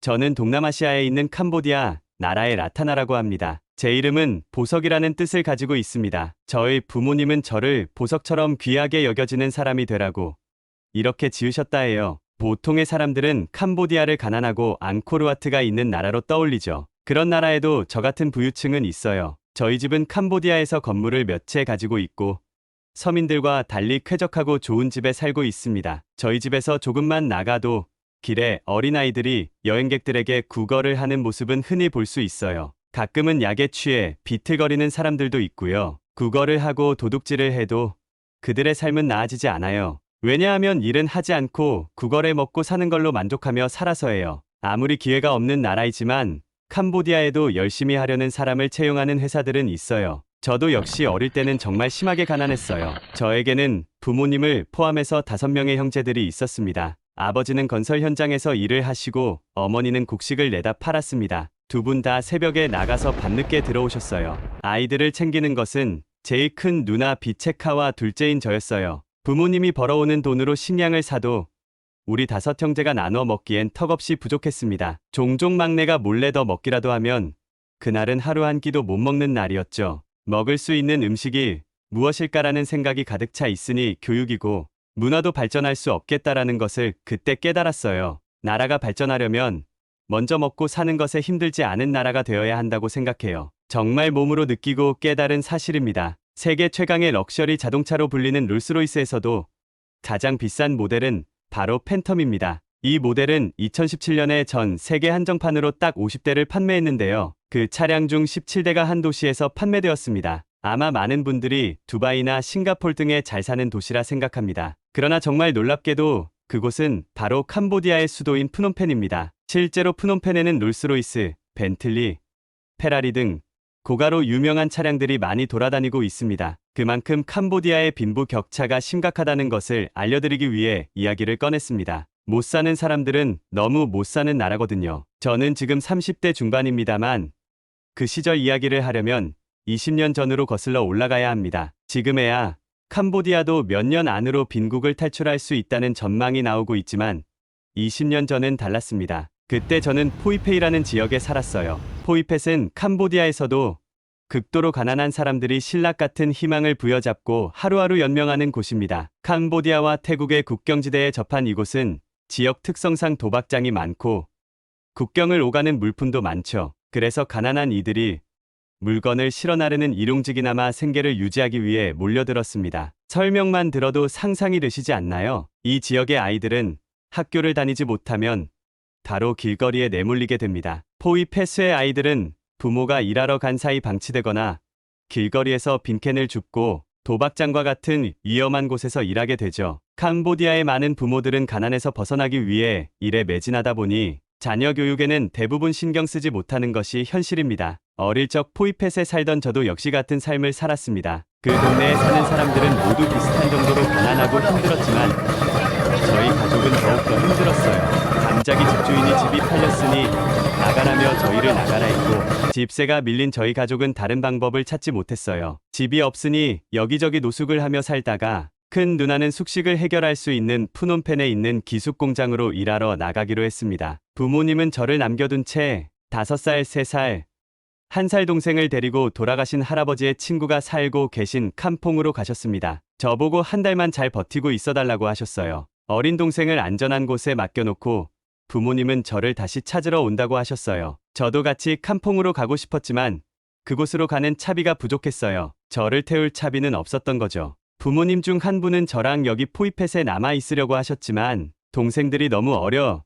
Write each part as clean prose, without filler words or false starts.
저는 동남아시아에 있는 캄보디아 나라의 라타나라고 합니다. 제 이름은 보석이라는 뜻을 가지고 있습니다. 저의 부모님은 저를 보석처럼 귀하게 여겨지는 사람이 되라고 이렇게 지으셨다 해요. 보통의 사람들은 캄보디아를 가난하고 앙코르와트가 있는 나라로 떠올리죠. 그런 나라에도 저 같은 부유층은 있어요. 저희 집은 캄보디아에서 건물을 몇 채 가지고 있고 서민들과 달리 쾌적하고 좋은 집에 살고 있습니다. 저희 집에서 조금만 나가도 길에 어린아이들이 여행객들에게 구걸을 하는 모습은 흔히 볼 수 있어요. 가끔은 약에 취해 비틀거리는 사람들도 있고요. 구걸을 하고 도둑질을 해도 그들의 삶은 나아지지 않아요. 왜냐하면 일은 하지 않고 구걸해 먹고 사는 걸로 만족하며 살아서예요. 아무리 기회가 없는 나라이지만 캄보디아에도 열심히 하려는 사람을 채용하는 회사들은 있어요. 저도 역시 어릴 때는 정말 심하게 가난했어요. 저에게는 부모님을 포함해서 5명의 형제들이 있었습니다. 아버지는 건설 현장에서 일을 하시고 어머니는 곡식을 내다 팔았습니다. 두 분 다 새벽에 나가서 밤늦게 들어오셨어요. 아이들을 챙기는 것은 제일 큰 누나 비체카와 둘째인 저였어요. 부모님이 벌어오는 돈으로 식량을 사도 우리 5형제가 나눠 먹기엔 턱없이 부족했습니다. 종종 막내가 몰래 더 먹기라도 하면 그날은 하루 한 끼도 못 먹는 날이었죠. 먹을 수 있는 음식이 무엇일까라는 생각이 가득 차 있으니 교육이고 문화도 발전할 수 없겠다라는 것을 그때 깨달았어요. 나라가 발전하려면 먼저 먹고 사는 것에 힘들지 않은 나라가 되어야 한다고 생각해요. 정말 몸으로 느끼고 깨달은 사실입니다. 세계 최강의 럭셔리 자동차로 불리는 롤스로이스에서도 가장 비싼 모델은 바로 팬텀입니다. 이 모델은 2017년에 전 세계 한정판으로 딱 50대를 판매했는데요. 그 차량 중 17대가 한 도시에서 판매되었습니다. 아마 많은 분들이 두바이나 싱가폴 등에 잘 사는 도시라 생각합니다. 그러나 정말 놀랍게도 그곳은 바로 캄보디아의 수도인 프놈펜입니다. 실제로 프놈펜에는 롤스로이스, 벤틀리, 페라리 등 고가로 유명한 차량들이 많이 돌아다니고 있습니다. 그만큼 캄보디아의 빈부 격차가 심각하다는 것을 알려드리기 위해 이야기를 꺼냈습니다. 못 사는 사람들은 너무 못 사는 나라거든요. 저는 지금 30대 중반입니다만 그 시절 이야기를 하려면 20년 전으로 거슬러 올라가야 합니다. 지금에야 캄보디아도 몇 년 안으로 빈국을 탈출할 수 있다는 전망이 나오고 있지만 20년 전은 달랐습니다. 그때 저는 포이페이라는 지역에 살았어요. 포이펫은 캄보디아에서도 극도로 가난한 사람들이 신락 같은 희망을 부여잡고 하루하루 연명하는 곳입니다. 캄보디아와 태국의 국경지대에 접한 이곳은 지역 특성상 도박장이 많고 국경을 오가는 물품도 많죠. 그래서 가난한 이들이 물건을 실어 나르는 일용직이나마 생계를 유지하기 위해 몰려들었습니다. 설명만 들어도 상상이 되시지 않나요? 이 지역의 아이들은 학교를 다니지 못하면 바로 길거리에 내몰리게 됩니다. 포이페스의 아이들은 부모가 일하러 간 사이 방치되거나 길거리에서 빈캔을 줍고 도박장과 같은 위험한 곳에서 일하게 되죠. 캄보디아의 많은 부모들은 가난에서 벗어나기 위해 일에 매진하다 보니 자녀 교육에는 대부분 신경 쓰지 못하는 것이 현실입니다. 어릴 적 포이펫에 살던 저도 역시 같은 삶을 살았습니다. 그 동네에 사는 사람들은 모두 비슷한 정도로 가난하고 힘들었지만 저희 가족은 더욱더 힘들었어요. 갑자기 집주인이 집이 팔렸으니 나가라며 저희를 나가라 했고 집세가 밀린 저희 가족은 다른 방법을 찾지 못했어요. 집이 없으니 여기저기 노숙을 하며 살다가 큰 누나는 숙식을 해결할 수 있는 푸놈펜에 있는 기숙 공장으로 일하러 나가기로 했습니다. 부모님은 저를 남겨둔 채 5살, 3살, 1살 동생을 데리고 돌아가신 할아버지의 친구가 살고 계신 캄퐁으로 가셨습니다. 저보고 한 달만 잘 버티고 있어달라고 하셨어요. 어린 동생을 안전한 곳에 맡겨놓고 부모님은 저를 다시 찾으러 온다고 하셨어요. 저도 같이 캄퐁으로 가고 싶었지만 그곳으로 가는 차비가 부족했어요. 저를 태울 차비는 없었던 거죠. 부모님 중 한 분은 저랑 여기 포이펫에 남아 있으려고 하셨지만 동생들이 너무 어려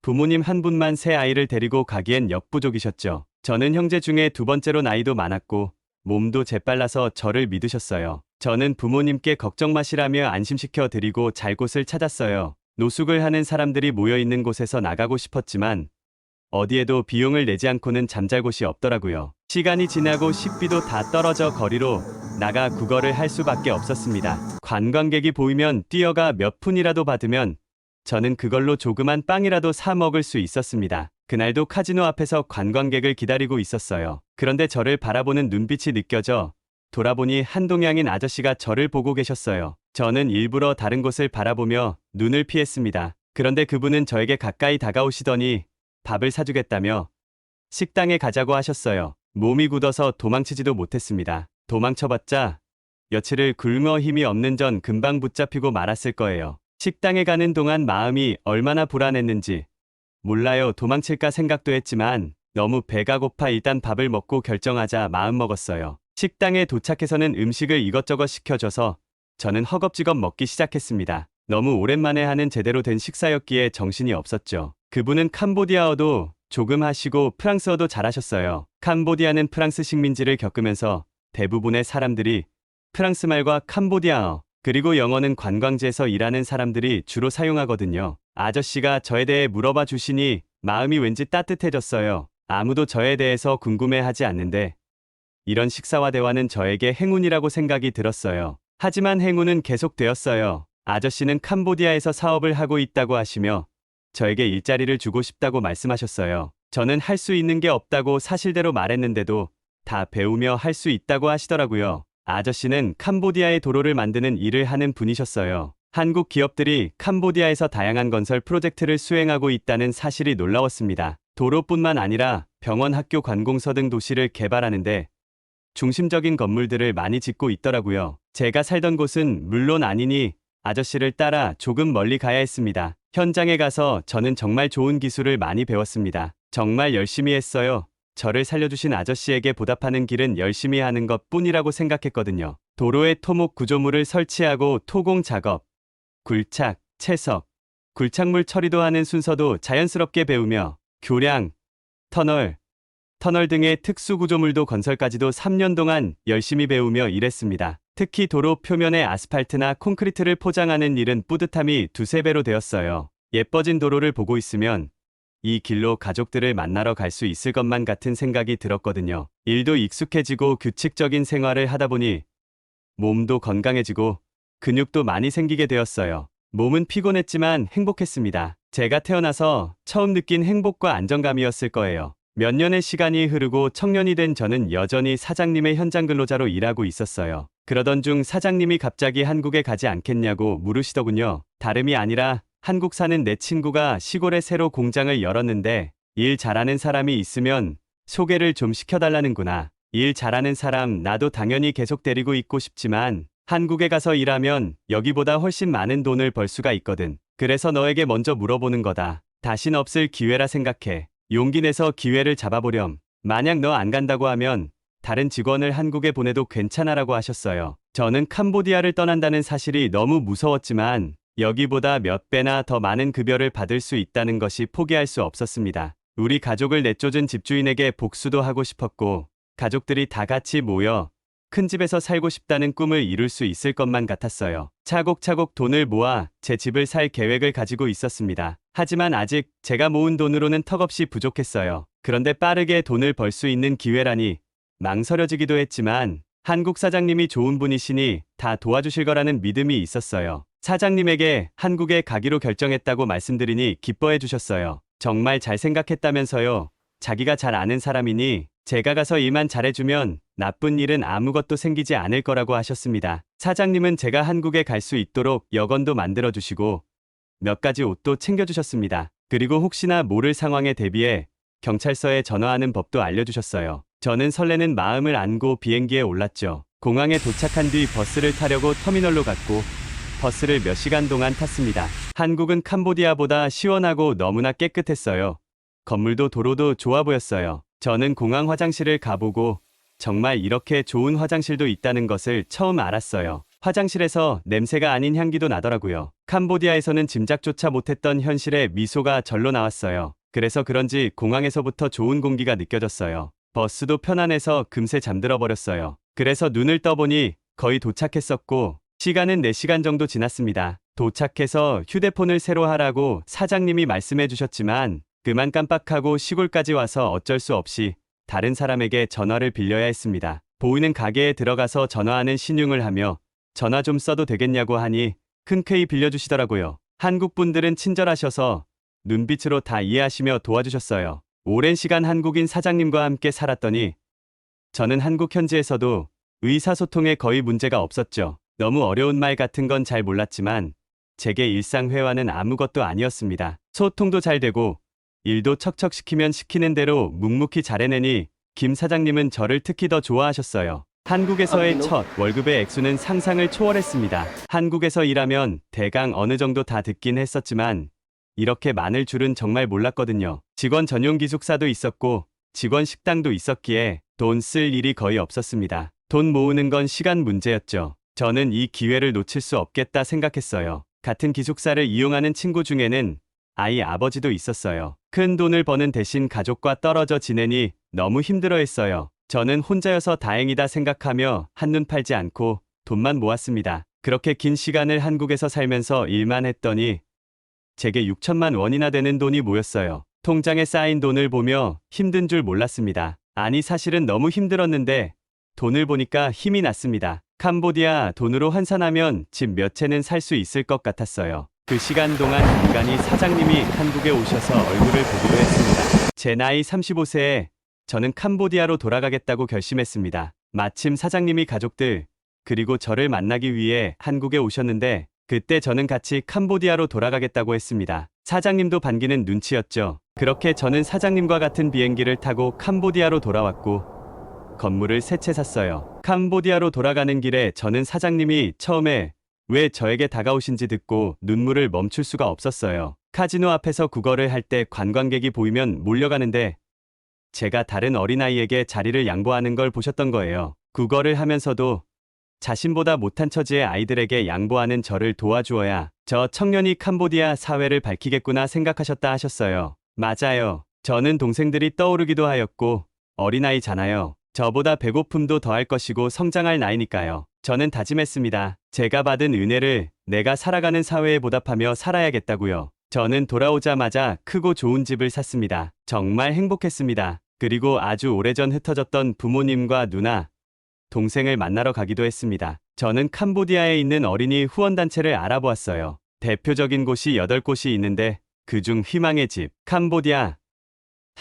부모님 한 분만 새 아이를 데리고 가기엔 역부족이셨죠. 저는 형제 중에 2번째로 나이도 많았고 몸도 재빨라서 저를 믿으셨어요. 저는 부모님께 걱정 마시라며 안심시켜 드리고 잘 곳을 찾았어요. 노숙을 하는 사람들이 모여있는 곳에서 나가고 싶었지만 어디에도 비용을 내지 않고는 잠잘 곳이 없더라고요. 시간이 지나고 식비도 다 떨어져 거리로 나가 구걸을 할 수밖에 없었습니다. 관광객이 보이면 뛰어가 몇 푼이라도 받으면 저는 그걸로 조그만 빵이라도 사 먹을 수 있었습니다. 그날도 카지노 앞에서 관광객을 기다리고 있었어요. 그런데 저를 바라보는 눈빛이 느껴져 돌아보니 한동양인 아저씨가 저를 보고 계셨어요. 저는 일부러 다른 곳을 바라보며 눈을 피했습니다. 그런데 그분은 저에게 가까이 다가오시더니 밥을 사주겠다며 식당에 가자고 하셨어요. 몸이 굳어서 도망치지도 못했습니다. 도망쳐봤자 며칠을 굶어 힘이 없는 전 금방 붙잡히고 말았을 거예요. 식당에 가는 동안 마음이 얼마나 불안했는지 몰라요. 도망칠까 생각도 했지만 너무 배가 고파 일단 밥을 먹고 결정하자 마음먹었어요. 식당에 도착해서는 음식을 이것저것 시켜줘서 저는 허겁지겁 먹기 시작했습니다. 너무 오랜만에 하는 제대로 된 식사였기에 정신이 없었죠. 그분은 캄보디아어도 조금 하시고 프랑스어도 잘하셨어요. 캄보디아는 프랑스 식민지를 겪으면서 대부분의 사람들이 프랑스 말과 캄보디아어 그리고 영어는 관광지에서 일하는 사람들이 주로 사용하거든요. 아저씨가 저에 대해 물어봐 주시니 마음이 왠지 따뜻해졌어요. 아무도 저에 대해서 궁금해하지 않는데 이런 식사와 대화는 저에게 행운이라고 생각이 들었어요. 하지만 행운은 계속되었어요. 아저씨는 캄보디아에서 사업을 하고 있다고 하시며 저에게 일자리를 주고 싶다고 말씀하셨어요. 저는 할 수 있는 게 없다고 사실대로 말했는데도 다 배우며 할 수 있다고 하시더라고요. 아저씨는 캄보디아의 도로를 만드는 일을 하는 분이셨어요. 한국 기업들이 캄보디아에서 다양한 건설 프로젝트를 수행하고 있다는 사실이 놀라웠습니다. 도로뿐만 아니라 병원, 학교, 관공서 등 도시를 개발하는데 중심적인 건물들을 많이 짓고 있더라고요. 제가 살던 곳은 물론 아니니 아저씨를 따라 조금 멀리 가야 했습니다. 현장에 가서 저는 정말 좋은 기술을 많이 배웠습니다. 정말 열심히 했어요. 저를 살려주신 아저씨에게 보답하는 길은 열심히 하는 것 뿐이라고 생각했거든요. 도로에 토목 구조물을 설치하고 토공 작업, 굴착, 채석, 굴착물 처리도 하는 순서도 자연스럽게 배우며 교량, 터널 등의 특수 구조물도 건설까지도 3년 동안 열심히 배우며 일했습니다. 특히 도로 표면에 아스팔트나 콘크리트를 포장하는 일은 뿌듯함이 두세 배로 되었어요. 예뻐진 도로를 보고 있으면 이 길로 가족들을 만나러 갈 수 있을 것만 같은 생각이 들었거든요. 일도 익숙해지고 규칙적인 생활을 하다 보니 몸도 건강해지고 근육도 많이 생기게 되었어요. 몸은 피곤했지만 행복했습니다. 제가 태어나서 처음 느낀 행복과 안정감이었을 거예요. 몇 년의 시간이 흐르고 청년이 된 저는 여전히 사장님의 현장 근로자로 일하고 있었어요. 그러던 중 사장님이 갑자기 한국에 가지 않겠냐고 물으시더군요. 다름이 아니라 한국 사는 내 친구가 시골에 새로 공장을 열었는데 일 잘하는 사람이 있으면 소개를 좀 시켜달라는구나. 일 잘하는 사람 나도 당연히 계속 데리고 있고 싶지만 한국에 가서 일하면 여기보다 훨씬 많은 돈을 벌 수가 있거든. 그래서 너에게 먼저 물어보는 거다. 다신 없을 기회라 생각해. 용기 내서 기회를 잡아보렴. 만약 너 안 간다고 하면 다른 직원을 한국에 보내도 괜찮아라고 하셨어요. 저는 캄보디아를 떠난다는 사실이 너무 무서웠지만 여기보다 몇 배나 더 많은 급여를 받을 수 있다는 것이 포기할 수 없었습니다. 우리 가족을 내쫓은 집주인에게 복수도 하고 싶었고 가족들이 다 같이 모여 큰 집에서 살고 싶다는 꿈을 이룰 수 있을 것만 같았어요. 차곡차곡 돈을 모아 제 집을 살 계획을 가지고 있었습니다. 하지만 아직 제가 모은 돈으로는 턱없이 부족했어요. 그런데 빠르게 돈을 벌 수 있는 기회라니 망설여지기도 했지만 한국 사장님이 좋은 분이시니 다 도와주실 거라는 믿음이 있었어요. 사장님에게 한국에 가기로 결정했다고 말씀드리니 기뻐해 주셨어요. 정말 잘 생각했다면서요. 자기가 잘 아는 사람이니 제가 가서 일만 잘해주면 나쁜 일은 아무것도 생기지 않을 거라고 하셨습니다. 사장님은 제가 한국에 갈 수 있도록 여권도 만들어주시고 몇 가지 옷도 챙겨주셨습니다. 그리고 혹시나 모를 상황에 대비해 경찰서에 전화하는 법도 알려주셨어요. 저는 설레는 마음을 안고 비행기에 올랐죠. 공항에 도착한 뒤 버스를 타려고 터미널로 갔고 버스를 몇 시간 동안 탔습니다. 한국은 캄보디아보다 시원하고 너무나 깨끗했어요. 건물도 도로도 좋아 보였어요. 저는 공항 화장실을 가보고 정말 이렇게 좋은 화장실도 있다는 것을 처음 알았어요. 화장실에서 냄새가 아닌 향기도 나더라고요. 캄보디아에서는 짐작조차 못했던 현실의 미소가 절로 나왔어요. 그래서 그런지 공항에서부터 좋은 공기가 느껴졌어요. 버스도 편안해서 금세 잠들어 버렸어요. 그래서 눈을 떠보니 거의 도착했었고 시간은 4시간 정도 지났습니다. 도착해서 휴대폰을 새로 하라고 사장님이 말씀해 주셨지만 그만 깜빡하고 시골까지 와서 어쩔 수 없이 다른 사람에게 전화를 빌려야 했습니다. 보이는 가게에 들어가서 전화하는 신용을 하며 전화 좀 써도 되겠냐고 하니 흔쾌히 빌려주시더라고요. 한국 분들은 친절하셔서 눈빛으로 다 이해하시며 도와주셨어요. 오랜 시간 한국인 사장님과 함께 살았더니 저는 한국 현지에서도 의사소통에 거의 문제가 없었죠. 너무 어려운 말 같은 건 잘 몰랐지만 제게 일상 회화는 아무것도 아니었습니다. 소통도 잘 되고 일도 척척 시키면 시키는 대로 묵묵히 잘해내니 김 사장님은 저를 특히 더 좋아하셨어요. 한국에서의 첫 월급의 액수는 상상을 초월했습니다. 한국에서 일하면 대강 어느 정도 다 듣긴 했었지만 이렇게 많을 줄은 정말 몰랐거든요. 직원 전용 기숙사도 있었고 직원 식당도 있었기에 돈 쓸 일이 거의 없었습니다. 돈 모으는 건 시간 문제였죠. 저는 이 기회를 놓칠 수 없겠다 생각했어요. 같은 기숙사를 이용하는 친구 중에는 아이 아버지도 있었어요. 큰 돈을 버는 대신 가족과 떨어져 지내니 너무 힘들어했어요. 저는 혼자여서 다행이다 생각하며 한눈 팔지 않고 돈만 모았습니다. 그렇게 긴 시간을 한국에서 살면서 일만 했더니 제게 6천만 원이나 되는 돈이 모였어요. 통장에 쌓인 돈을 보며 힘든 줄 몰랐습니다. 아니 사실은 너무 힘들었는데 돈을 보니까 힘이 났습니다. 캄보디아 돈으로 환산하면 집 몇 채는 살 수 있을 것 같았어요. 그 시간 동안 간간히 사장님이 한국에 오셔서 얼굴을 보기도 했습니다. 제 나이 35세에 저는 캄보디아로 돌아가겠다고 결심했습니다. 마침 사장님이 가족들 그리고 저를 만나기 위해 한국에 오셨는데 그때 저는 같이 캄보디아로 돌아가겠다고 했습니다. 사장님도 반기는 눈치였죠. 그렇게 저는 사장님과 같은 비행기를 타고 캄보디아로 돌아왔고 건물을 세 채 샀어요. 캄보디아로 돌아가는 길에 저는 사장님이 처음에 왜 저에게 다가오신지 듣고 눈물을 멈출 수가 없었어요. 카지노 앞에서 구걸을 할 때 관광객이 보이면 몰려가는데 제가 다른 어린아이에게 자리를 양보하는 걸 보셨던 거예요. 구걸을 하면서도 자신보다 못한 처지의 아이들에게 양보하는 저를 도와주어야 저 청년이 캄보디아 사회를 밝히겠구나 생각하셨다 하셨어요. 맞아요. 저는 동생들이 떠오르기도 하였고 어린아이잖아요. 저보다 배고픔도 더할 것이고 성장할 나이니까요. 저는 다짐했습니다. 제가 받은 은혜를 내가 살아가는 사회에 보답하며 살아야겠다고요. 저는 돌아오자마자 크고 좋은 집을 샀습니다. 정말 행복했습니다. 그리고 아주 오래전 흩어졌던 부모님과 누나, 동생을 만나러 가기도 했습니다. 저는 캄보디아에 있는 어린이 후원단체를 알아보았어요. 대표적인 곳이 8곳이 있는데 그중 희망의 집, 캄보디아,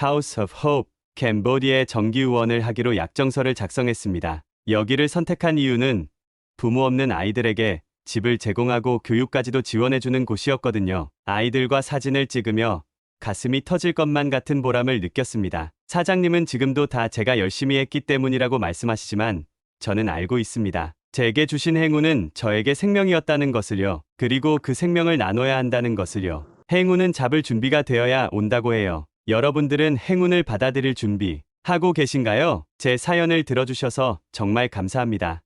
House of Hope, 캄보디아에 정기 후원을 하기로 약정서를 작성했습니다. 여기를 선택한 이유는 부모 없는 아이들에게 집을 제공하고 교육까지도 지원해주는 곳이었거든요. 아이들과 사진을 찍으며 가슴이 터질 것만 같은 보람을 느꼈습니다. 사장님은 지금도 다 제가 열심히 했기 때문이라고 말씀하시지만 저는 알고 있습니다. 제게 주신 행운은 저에게 생명이었다는 것을요. 그리고 그 생명을 나눠야 한다는 것을요. 행운은 잡을 준비가 되어야 온다고 해요. 여러분들은 행운을 받아들일 준비 하고 계신가요? 제 사연을 들어주셔서 정말 감사합니다.